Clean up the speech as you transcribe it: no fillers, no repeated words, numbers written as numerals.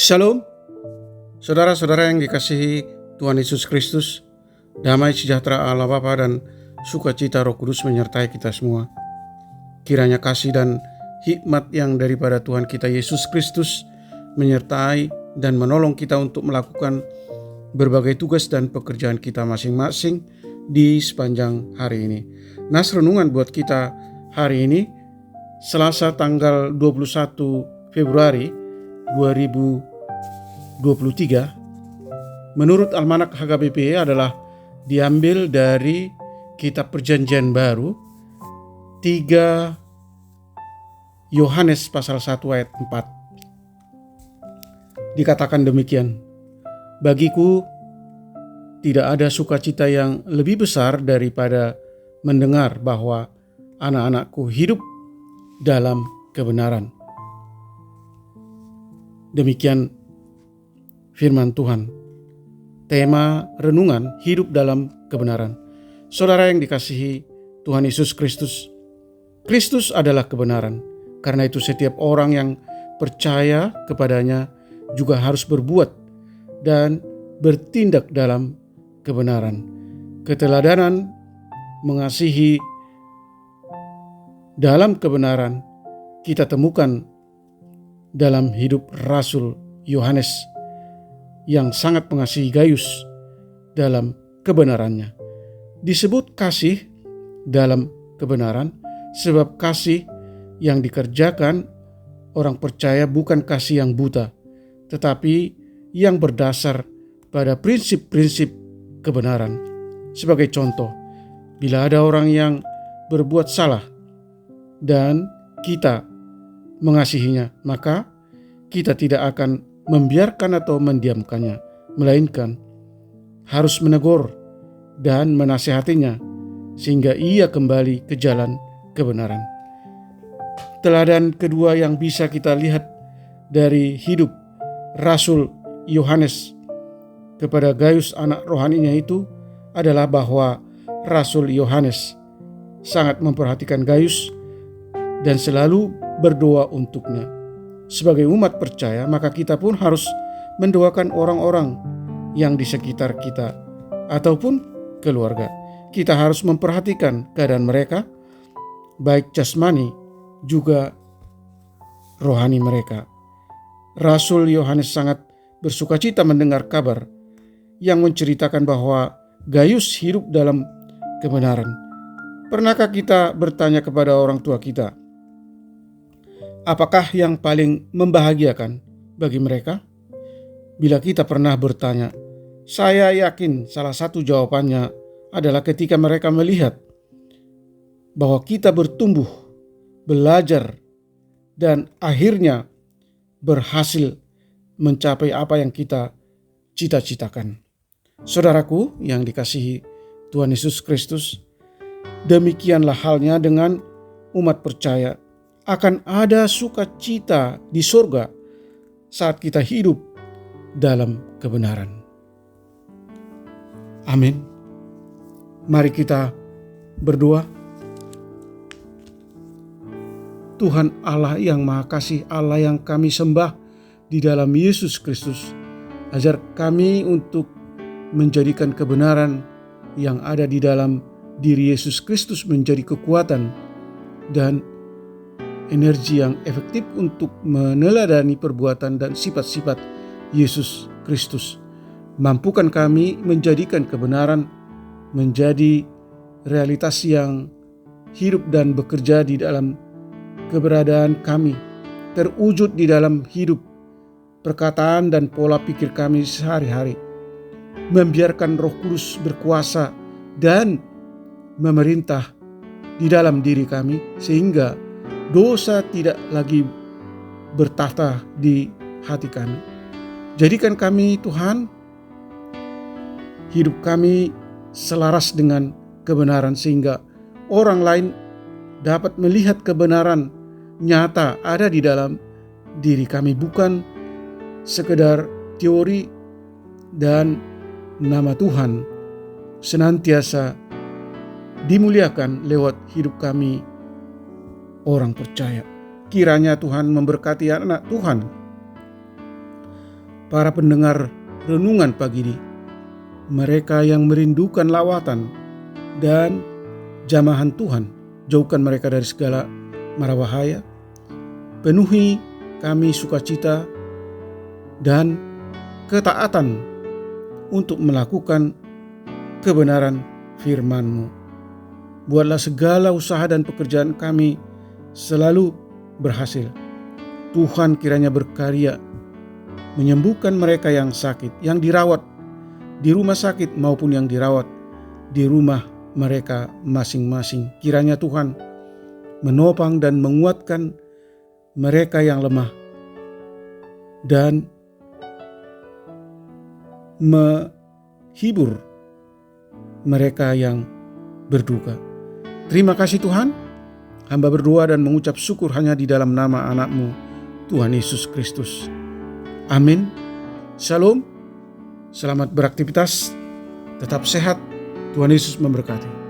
Shalom, saudara-saudara yang dikasihi Tuhan Yesus Kristus. Damai sejahtera Allah Bapa dan sukacita Roh Kudus menyertai kita semua. Kiranya kasih dan hikmat yang daripada Tuhan kita Yesus Kristus menyertai dan menolong kita untuk melakukan berbagai tugas dan pekerjaan kita masing-masing di sepanjang hari ini. Nas renungan buat kita hari ini, Selasa tanggal 21 Februari 2023, menurut Almanak HKBP adalah diambil dari Kitab Perjanjian Baru 3 Yohanes pasal 1 ayat 4. Dikatakan demikian, bagiku tidak ada sukacita yang lebih besar daripada mendengar bahwa anak-anakku hidup dalam kebenaran. Demikian firman Tuhan. Tema renungan, hidup dalam kebenaran. Saudara yang dikasihi Tuhan Yesus Kristus, Kristus adalah kebenaran. Karena itu setiap orang yang percaya kepadanya juga harus berbuat dan bertindak dalam kebenaran. Keteladanan mengasihi dalam kebenaran kita temukan dalam hidup Rasul Yohanes yang sangat mengasihi Gaius dalam kebenarannya. Disebut kasih dalam kebenaran sebab kasih yang dikerjakan orang percaya bukan kasih yang buta, tetapi yang berdasar pada prinsip-prinsip kebenaran. Sebagai contoh, bila ada orang yang berbuat salah dan kita mengasihinya, maka kita tidak akan membiarkan atau mendiamkannya, melainkan harus menegur dan menasihatinya sehingga ia kembali ke jalan kebenaran. Teladan kedua yang bisa kita lihat dari hidup Rasul Yohanes kepada Gaius anak rohaninya itu adalah bahwa Rasul Yohanes sangat memperhatikan Gaius dan selalu berdoa untuknya. Sebagai umat percaya, maka kita pun harus mendoakan orang-orang yang di sekitar kita ataupun keluarga. Kita harus memperhatikan keadaan mereka, baik jasmani juga rohani mereka. Rasul Yohanes sangat bersukacita mendengar kabar yang menceritakan bahwa Gaius hidup dalam kebenaran. Pernahkah kita bertanya kepada orang tua kita, apakah yang paling membahagiakan bagi mereka? Bila kita pernah bertanya, saya yakin salah satu jawabannya adalah ketika mereka melihat bahwa kita bertumbuh, belajar, dan akhirnya berhasil mencapai apa yang kita cita-citakan. Saudaraku yang dikasihi Tuhan Yesus Kristus, demikianlah halnya dengan umat percaya. Akan ada sukacita di surga saat kita hidup dalam kebenaran. Amin. Mari kita berdoa. Tuhan Allah yang Maha Kasih, Allah yang kami sembah di dalam Yesus Kristus, ajar kami untuk menjadikan kebenaran yang ada di dalam diri Yesus Kristus menjadi kekuatan dan energi yang efektif untuk meneladani perbuatan dan sifat-sifat Yesus Kristus. Mampukan kami menjadikan kebenaran menjadi realitas yang hidup dan bekerja di dalam keberadaan kami, terwujud di dalam hidup, perkataan dan pola pikir kami sehari-hari. Membiarkan Roh Kudus berkuasa dan memerintah di dalam diri kami sehingga dosa tidak lagi bertahta di hati kami. Jadikan kami Tuhan, hidup kami selaras dengan kebenaran sehingga orang lain dapat melihat kebenaran nyata ada di dalam diri kami, bukan sekedar teori, dan nama Tuhan senantiasa dimuliakan lewat hidup kami orang percaya. Kiranya Tuhan memberkati anak Tuhan para pendengar renungan pagi ini, mereka yang merindukan lawatan dan jamahan Tuhan, jauhkan mereka dari segala mara bahaya, penuhi kami sukacita dan ketaatan untuk melakukan kebenaran firman-Mu. Buatlah segala usaha dan pekerjaan kami selalu berhasil. Tuhan kiranya berkarya menyembuhkan mereka yang sakit, yang dirawat di rumah sakit maupun yang dirawat di rumah mereka masing-masing. Kiranya Tuhan menopang dan menguatkan mereka yang lemah dan menghibur mereka yang berduka. Terima kasih Tuhan. Hamba berdoa dan mengucap syukur hanya di dalam nama anak-Mu, Tuhan Yesus Kristus. Amin. Shalom. Selamat beraktivitas. Tetap sehat. Tuhan Yesus memberkati.